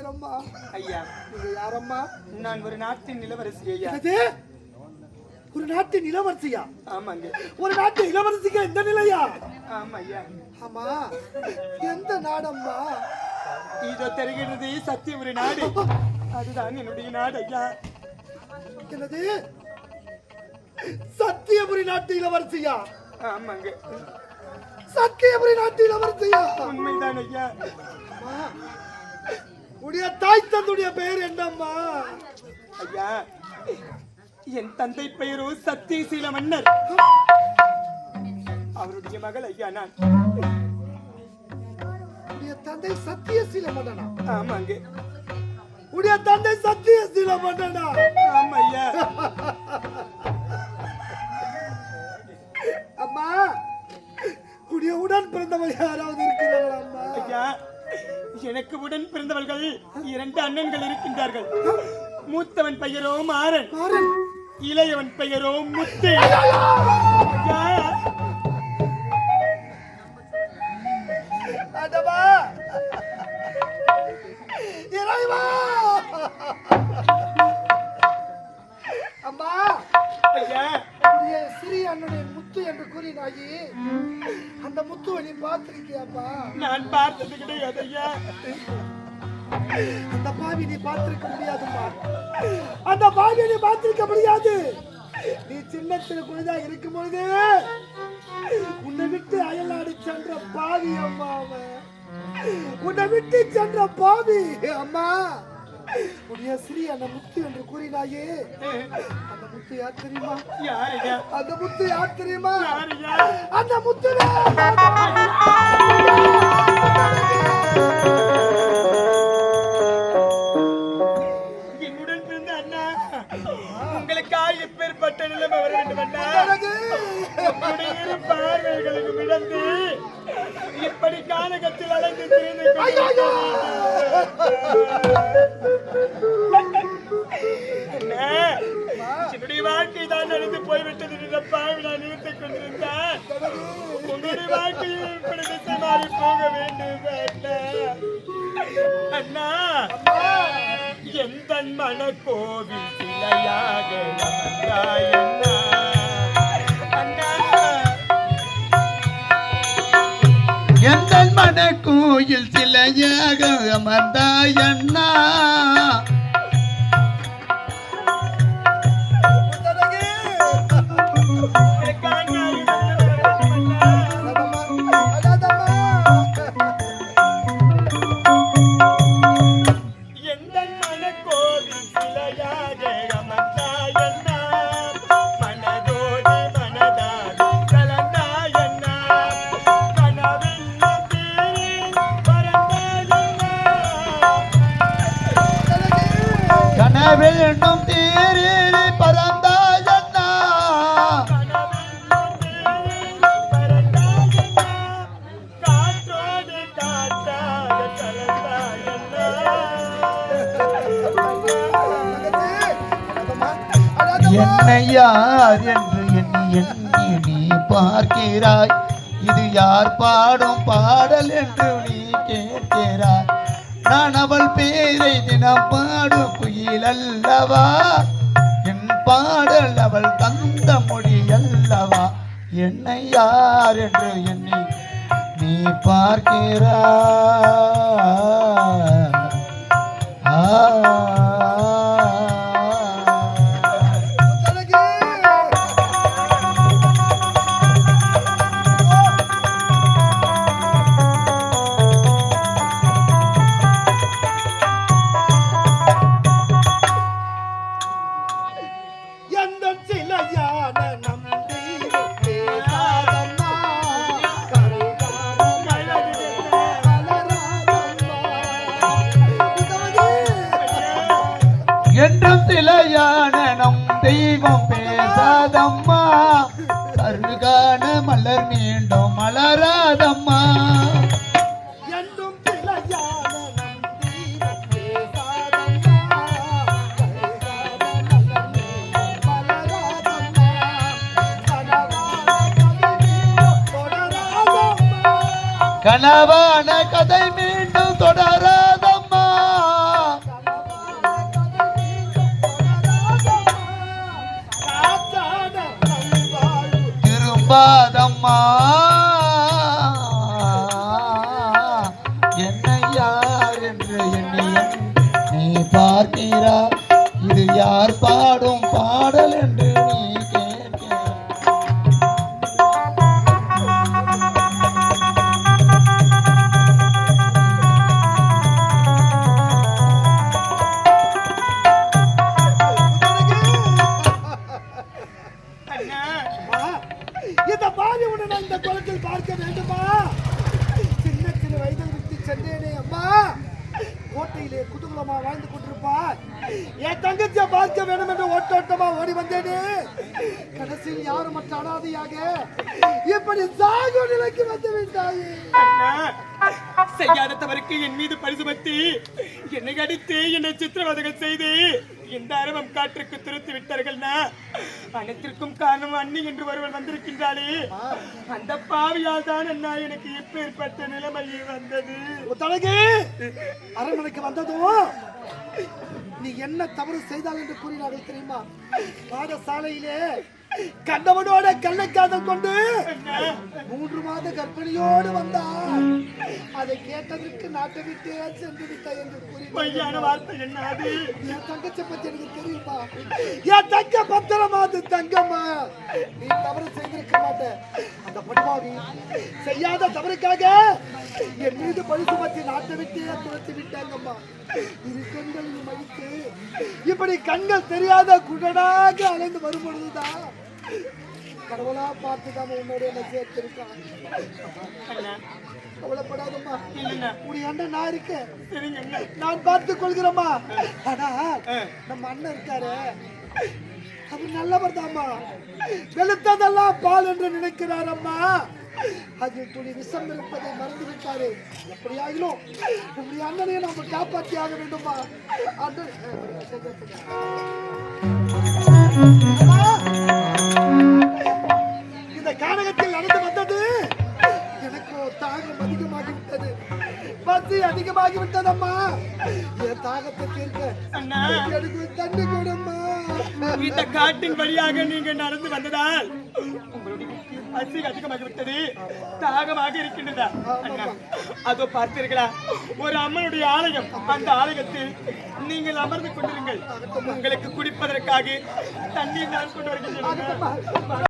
அம்மா ஐயா நீங்க யாரம்மா? நான் ஒரு நாட்டின் இளவரசி ஐயா. ஒரு நாட்டின் இளவரசியா? ஆமாங்க. ஒரு நாட்டு இளவரசிக்கு இந்த நிலையா? ஆமா ஐயா. ஆமா, எந்த நாடம்மா? இதோ தெரிகிறது சத்தியபுரி நாடு. அதுதான் என்னுடைய நாடு ஐயா. என்னது சத்தியபுரி நாட்டு இளவரசியா? ஆமாங்க, சத்தியபுரி நாட்டு இளவரசியா? உண்மைதான் ஐயா. உடைய தாய் தந்தைய பெயர் என்னம்மா? ஐயா, என் தந்தை பெயரோ சத்தியசீல மன்னர். அவருடைய மகள் ஐயா நான். உடைய தந்தை சத்தியசீல மன்னனா? ஆமாங்க. உடைய தந்தை சத்தியசீல மன்னனா? ஆமா ஐயா. அம்மா, உடைய உடன் பிறந்தவள் யாராவது இருக்கிறார்களா அம்மா? ஐயா, எனக்கு உடன் பிறந்தவர்கள் 2 அண்ணன்கள் இருக்கின்றார்கள். மூத்தவன் பெயரோ மாறன், இளையவன் பெயரோ முத்து. அம்மா, ஐயா, சிறிய அண்ணனுடைய முத்து என்று கூறினாயி, அந்த முத்துவை நீ பார்த்திருக்கியாப்பா? நான் பார்த்தது கிடையாது ஐயா. அந்த பாவி நீ பார்த்திருக்க முடியாதுமா. அந்த பாவியை நீ பார்த்திருக்க முடியாது. நீ சின்னத்தில் குழந்தையாக இருக்கும் பொழுது உன்னை விட்டு அயல்நாடு சென்ற பாவி அம்மா. உன்னை விட்டு சென்ற பாவி அம்மா. உடைய சிறிய அந்த முத்து என்று கூறினாயே, அந்த முத்து யார் தெரியுமா? அந்த முத்து யார் தெரியுமா? அந்த முத்து என்னுடன் பிறந்த அண்ணா. உங்களுக்காக எப்பேற்பட்ட நிலைமை வர வேண்டும் அண்ணா. பார்வைகளுக்கு விடந்து இப்படி கானகத்தில் அலைந்து திரிந்து என்னுடைய வாழ்க்கை தான் நடந்து போய்விட்டது. பாவி நான் நிறுத்திக் கொண்டிருந்தேன். உங்களுடைய வாழ்க்கையில் இப்படி திசை மாறி போக வேண்டும் அண்ணா. எந்த மன கோவில் சிலையாக எந்த மன கோயில் சிலையாக அமர்ந்தாயண்ணா. வேண்டும் தேரே பரந்தாயண்ணா. என்னை யார் என்று எண்ணி எண்ணி நீ பார்க்கிறாய். இது யார் பாடும் பாடல் என்று நீ கேட்கிறாய். நான் அவள் பேரை தினம் பாடும் குயில் அல்லவா. என் பாடல் அவள் தந்த மொழி அல்லவா. என்னை யார் என்று எண்ணி நீ பார்க்கிறாய். என்றும் சிலையான நம் தெய்வம் பேசாதம்மா. கருகான மலர் மீண்டும் மலராதம்மா. என்றும் சிலையான நம் தெய்வம் பேசாதம்மா. கனவான கதை மீண்டும் தொடராதம்மா. பார்க்கிறாய் இது யார் பாடும் பாடல் என்று நீ கேட்கிறாய். அண்ணா இந்த பாவி உன்னை நான் இந்த குளத்தில் பார்க்க வேண்டுமா? சின்ன சின்ன வயதில் விட்டு சென்றேனே அம்மா. கோட்டையிலே குதூகலமா வாழ்ந்து கொண்டிருப்பார். என் தங்கச்சியை பார்க்க வேண்டும் என்று ஓட்டோட்டமா ஓடி வந்தேனே. கடைசியில் யாரும் மற்ற அனாதையாக இப்படி சாகு நிலைக்கு வந்து விட்டாயே. அண்ணா, செய்யாத தவறுக்கு என் மீது பழி சுமத்தி என்னை அடித்து என்னை சித்திரவதைகள் செய்து இந்த அரவம் காற்றுக்கு துரத்தி விட்டார்கள்னா அனைத்திற்கும் காரணம் அண்ணி என்று ஒருவன் வந்திருக்கின்றாளே, அந்த பாவியால் தான் அண்ணா எனக்கு இப்பேற்பட்ட நிலைமை வந்தது. தனக்கு அரண்மனைக்கு வந்ததும் நீ என்ன தவறு செய்தால் என்று கூறினார்கள் தெரியுமா? பாடசாலையிலே கண்டவனோட கள்ளக்காதல் கொண்டு 3 மாத கர்ப்பிணியோடு வந்தார். அதை கேட்டதற்கு நாட்டை விட்டே சென்று விட்டாய் என்று பொய்யான வார்த்தை என்ன அது? என் தங்கச்சி பத்தி எனக்கு தெரியுமா? என் தங்க பத்திரமாது தங்கம்மா. நீ தவறு செய்திருக்க மாட்ட. அந்த படுபாவி செய்யாத தவறுக்காக என் மீது பழி சுமத்தி நாட்டை விட்டே துரத்தி விட்டாங்கம்மா. இரு கண்களையும் அழித்து இப்படி கண்கள் தெரியாத குடனாக அலைந்து வரும் பொழுதுதான் கடவுளா பார்த்துதான் உன்னோட என்ன சேர்த்திருக்கான். கவலைப்படாதம்மா, உடைய அண்ணன் நான் இருக்கேன், நான் பார்த்துக் கொள்கிறேம்மா. ஆனா நம்ம அண்ணன் இருக்காரு, அவர் நல்லவர் தாம்மா. வெளுத்ததெல்லாம் பால் என்று நினைக்கிறார் அம்மா. அதில் துளி விஷம் இருப்பதை மறந்து விட்டாரு. எப்படியாகிலும் நம்முடைய அண்ணனையும் நம்ம காப்பாற்றி ஆக வேண்டுமா? அண்ணன் இந்த கானகத்தில் நடந்து வந்தது எனக்கு தாகம் அதிகமாகிவிட்டது, பசி அதிகமாகிவிட்டதம்மா. என் தாகத்தை தீர்க்க எனக்கு தண்ணி கொடும்மா. இந்த காட்டின் வழியாக நீங்க நடந்து வந்ததால் உங்களுடைய பசி அதிகமாகிவிட்டது, தாகமாக இருக்கின்றதா? அதோ பார்த்தீர்களா, ஒரு அம்மனுடைய ஆலயம். அந்த ஆலயத்தில் நீங்கள் அமர்ந்து கொண்டிருங்கள். உங்களுக்கு குடிப்பதற்காக தண்ணீர் நான் கொண்டு வருகின்றேன்.